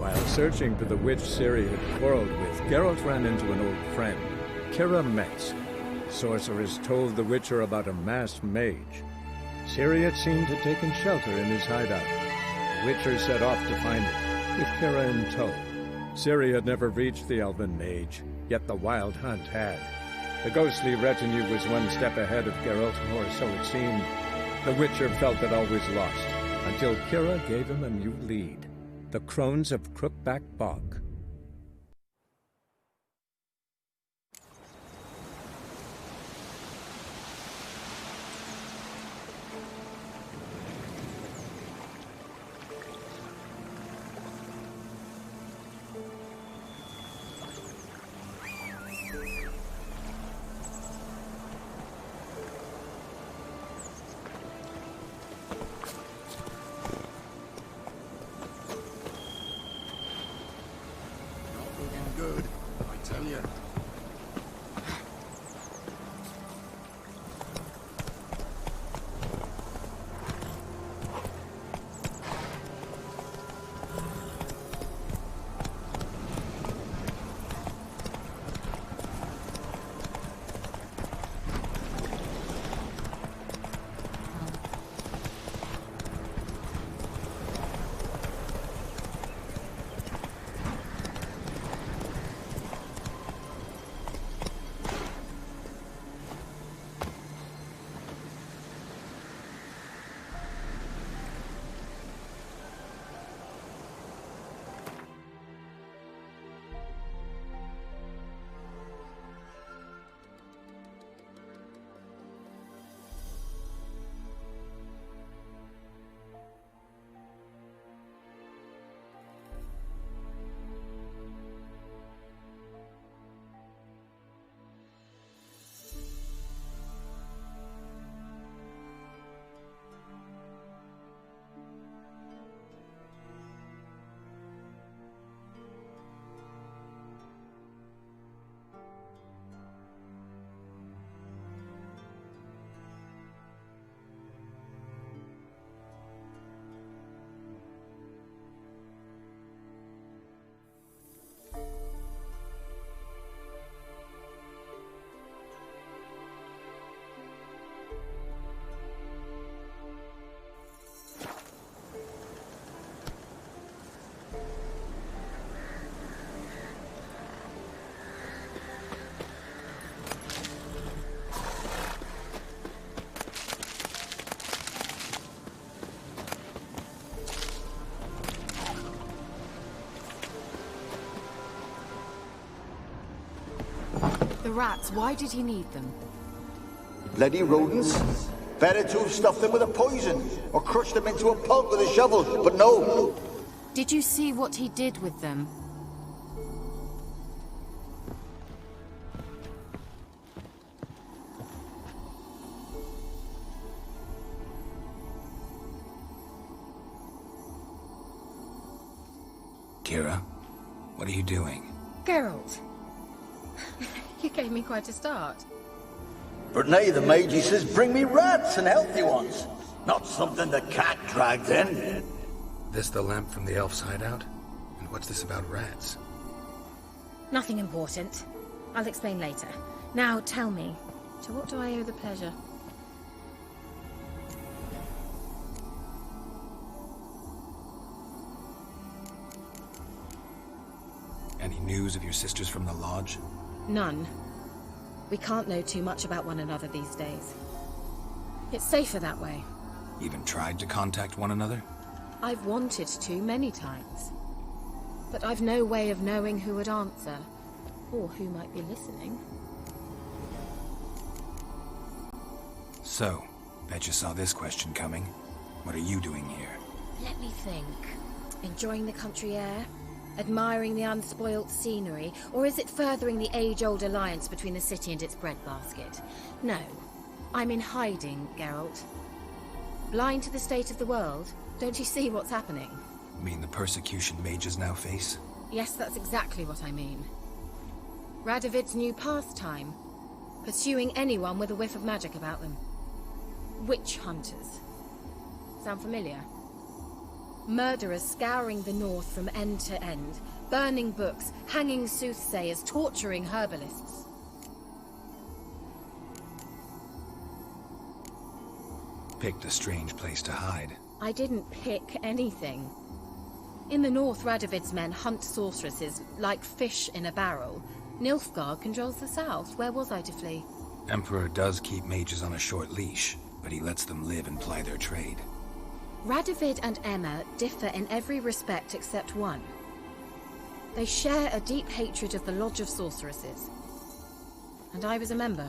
While searching for the witch Ciri had quarreled with, Geralt ran into an old friend, Kira Metz. Sorcerers told the Witcher about a masked mage. Ciri had seemed to have taken shelter in his hideout. The Witcher set off to find it, with Kira in tow. Ciri had never reached the elven mage, yet the Wild Hunt had. The ghostly retinue was one step ahead of Geralt, or so it seemed. The Witcher felt that all was lost, until Kira gave him a new lead. The Crones of Crookback Bog. Good, I tell you. The rats, why did he need them? Bloody rodents. Better to have stuffed them with a poison, or crushed them into a pulp with a shovel, but no. Did you see what he did with them? Kira, what are you doing? Geralt. You gave me quite a start. But now the mage, he says, bring me rats and healthy ones. Not something the cat dragged in. This the lamp from the elf's hideout? And what's this about rats? Nothing important. I'll explain later. Now tell me, to what do I owe the pleasure? Any news of your sisters from the lodge? None. We can't know too much about one another these days. It's safer that way. Even tried to contact one another? I've wanted to many times. But I've no way of knowing who would answer, or who might be listening. So, bet you saw this question coming. What are you doing here? Let me think. Enjoying the country air? Admiring the unspoilt scenery? Or is it furthering the age-old alliance between the city and its breadbasket? No. I'm in hiding, Geralt. Blind to the state of the world? Don't you see what's happening? You mean the persecution mages now face? Yes, that's exactly what I mean. Radovid's new pastime. Pursuing anyone with a whiff of magic about them. Witch hunters. Sound familiar? Murderers scouring the north from end to end, burning books, hanging soothsayers, torturing herbalists. Picked a strange place to hide. I didn't pick anything. In the north, Radovid's men hunt sorceresses like fish in a barrel. Nilfgaard controls the south. Where was I to flee? Emperor does keep mages on a short leash, but he lets them live and ply their trade. Radovid and Emma differ in every respect except one. They share a deep hatred of the Lodge of Sorceresses. And I was a member.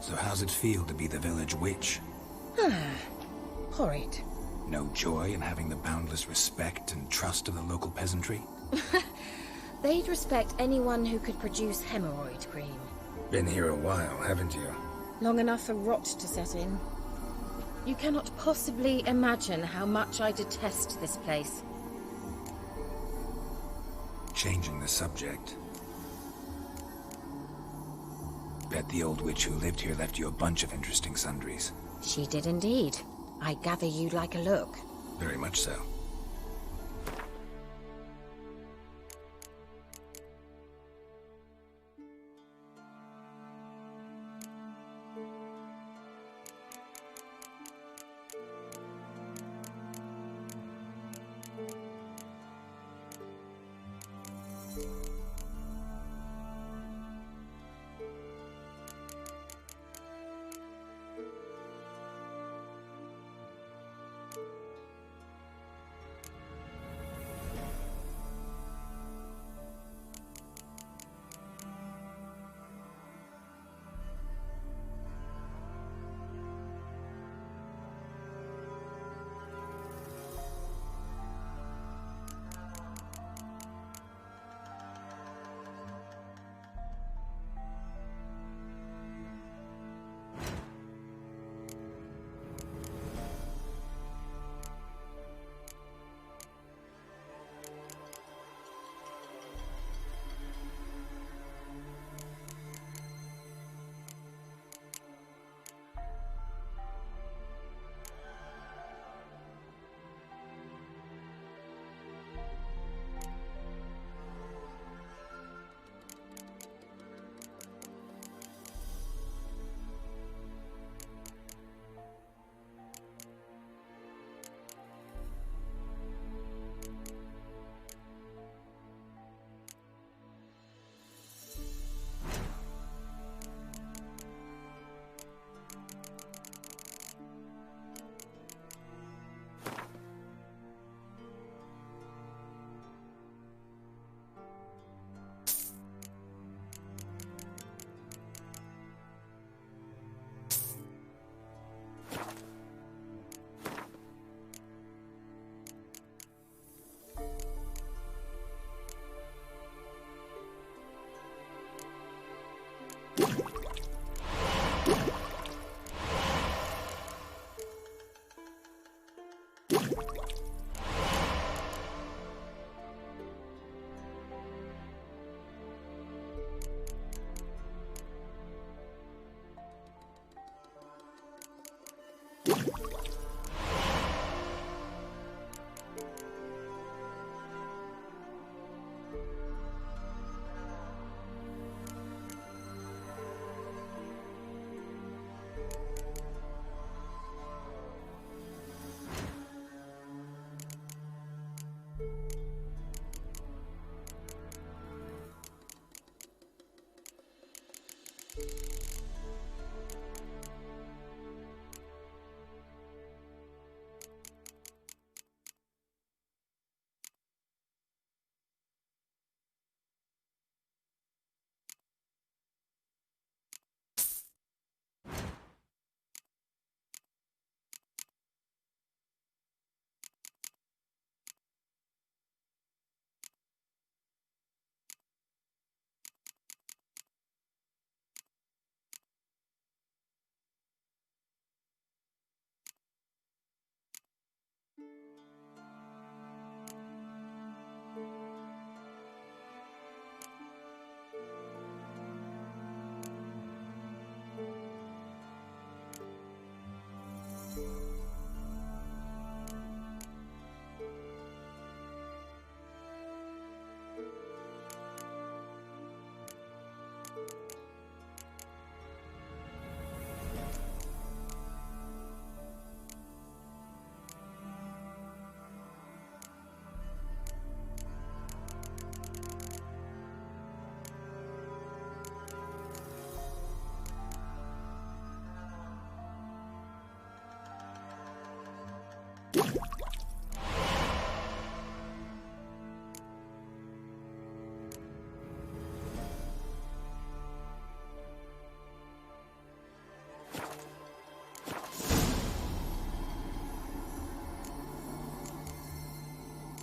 So how's it feel to be the village witch? Horrid. No joy in having the boundless respect and trust of the local peasantry? They'd respect anyone who could produce hemorrhoid cream. Been here a while, haven't you? Long enough for rot to set in. You cannot possibly imagine how much I detest this place. Changing the subject. Bet the old witch who lived here left you a bunch of interesting sundries. She did indeed. I gather you'd like a look. Very much so.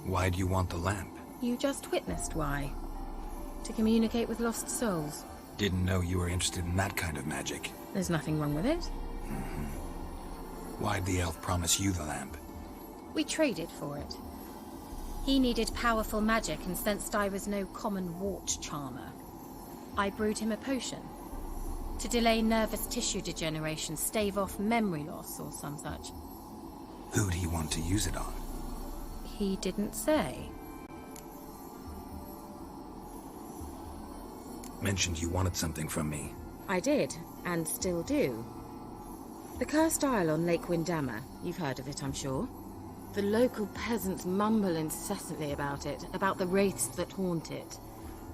Why do you want the lamp? You just witnessed why. To communicate with lost souls. Didn't know you were interested in that kind of magic. There's nothing wrong with it. Why'd the elf promise you the lamp? We traded for it. He needed powerful magic and sensed I was no common wart charmer. I brewed him a potion. To delay nervous tissue degeneration, stave off memory loss or some such. Who'd he want to use it on? He didn't say. Mentioned you wanted something from me. I did, and still do. The Cursed Isle on Lake Windammer. You've heard of it, I'm sure. The local peasants mumble incessantly about it, about the wraiths that haunt it.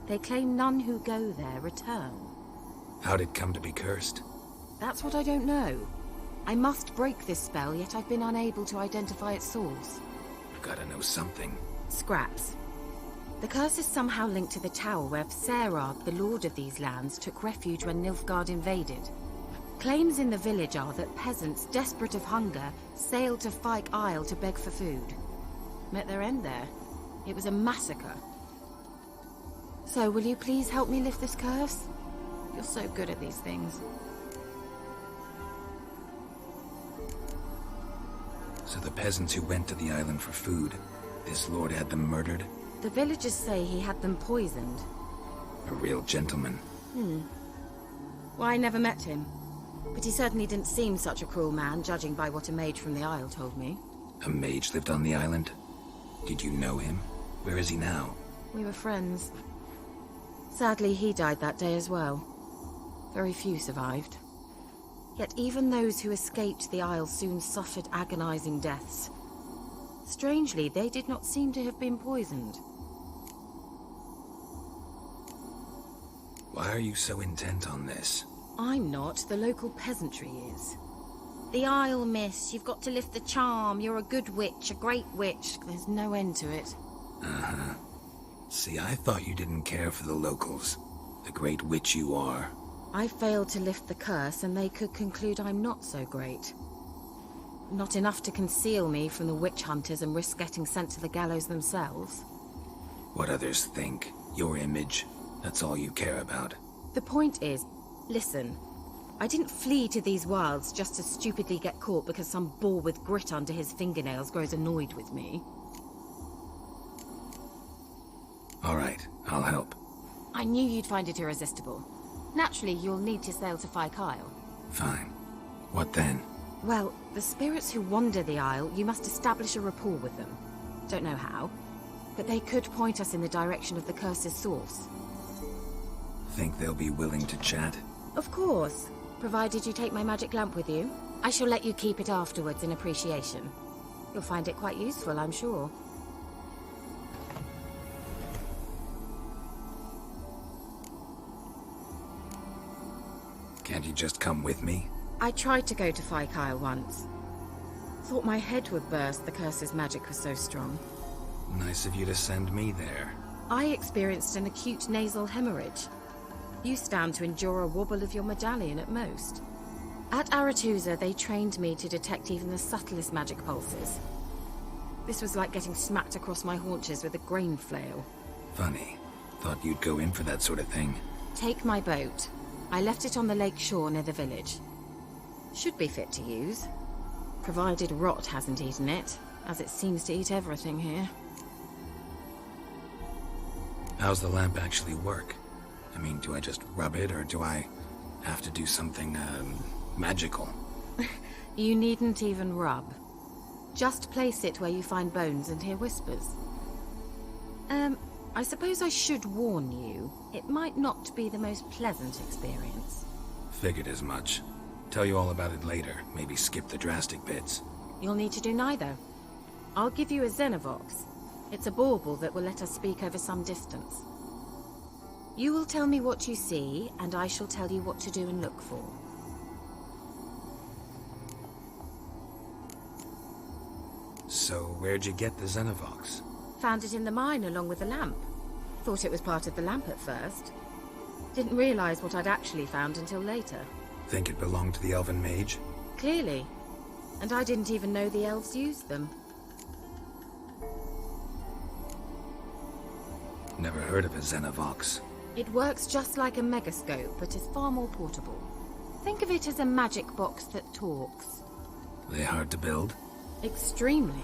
They claim none who go there return. How'd it come to be cursed? That's what I don't know. I must break this spell, yet I've been unable to identify its source. Gotta know something. Scraps. The curse is somehow linked to the tower where Serad, the lord of these lands, took refuge when Nilfgaard invaded. Claims in the village are that peasants, desperate of hunger, sailed to Fyke Isle to beg for food. Met their end there. It was a massacre. So, will you please help me lift this curse? You're so good at these things. So the peasants who went to the island for food, this lord had them murdered? The villagers say he had them poisoned. A real gentleman. Well, I never met him. But he certainly didn't seem such a cruel man, judging by what a mage from the Isle told me. A mage lived on the island? Did you know him? Where is he now? We were friends. Sadly, he died that day as well. Very few survived. Yet even those who escaped the Isle soon suffered agonizing deaths. Strangely, they did not seem to have been poisoned. Why are you so intent on this? I'm not, the local peasantry is. The Isle, miss, you've got to lift the charm. You're a good witch, a great witch. There's no end to it. Uh-huh. See, I thought you didn't care for the locals. The great witch you are. I failed to lift the curse, and they could conclude I'm not so great. Not enough to conceal me from the witch hunters and risk getting sent to the gallows themselves. What others think, your image, that's all you care about. The point is, listen, I didn't flee to these wilds just to stupidly get caught because some boar with grit under his fingernails grows annoyed with me. All right, I'll help. I knew you'd find it irresistible. Naturally, you'll need to sail to Fyke Isle. Fine. What then? Well, the spirits who wander the Isle, you must establish a rapport with them. Don't know how, but they could point us in the direction of the curse's source. Think they'll be willing to chat? Of course, provided you take my magic lamp with you. I shall let you keep it afterwards in appreciation. You'll find it quite useful, I'm sure. Can't you just come with me? I tried to go to Fyke Isle once. Thought my head would burst, the curse's magic was so strong. Nice of you to send me there. I experienced an acute nasal hemorrhage. You stand to endure a wobble of your medallion at most. At Aretusa, they trained me to detect even the subtlest magic pulses. This was like getting smacked across my haunches with a grain flail. Funny. Thought you'd go in for that sort of thing. Take my boat. I left it on the lake shore near the village. Should be fit to use. Provided rot hasn't eaten it, as it seems to eat everything here. How's the lamp actually work? I mean, do I just rub it, or do I have to do something, magical? You needn't even rub. Just place it where you find bones and hear whispers. I suppose I should warn you, it might not be the most pleasant experience. Figured as much. Tell you all about it later, maybe skip the drastic bits. You'll need to do neither. I'll give you a Xenovox. It's a bauble that will let us speak over some distance. You will tell me what you see, and I shall tell you what to do and look for. So where'd you get the Xenovox? Found it in the mine along with the lamp. Thought it was part of the lamp at first. Didn't realize what I'd actually found until later. Think it belonged to the Elven Mage? Clearly. And I didn't even know the elves used them. Never heard of a Xenovox. It works just like a megascope, but is far more portable. Think of it as a magic box that talks. They hard to build? Extremely.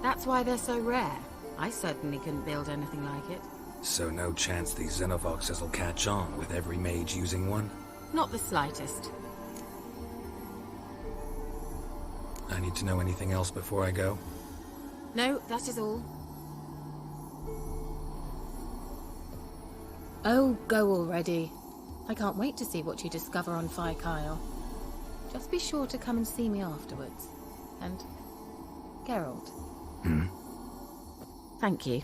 That's why they're so rare. I certainly couldn't build anything like it. So no chance these Xenovoxes will catch on with every mage using one? Not the slightest. I need to know anything else before I go? No, that is all. Oh, go already. I can't wait to see what you discover on Phi Kyle. Just be sure to come and see me afterwards. And Geralt. Hmm? Thank you.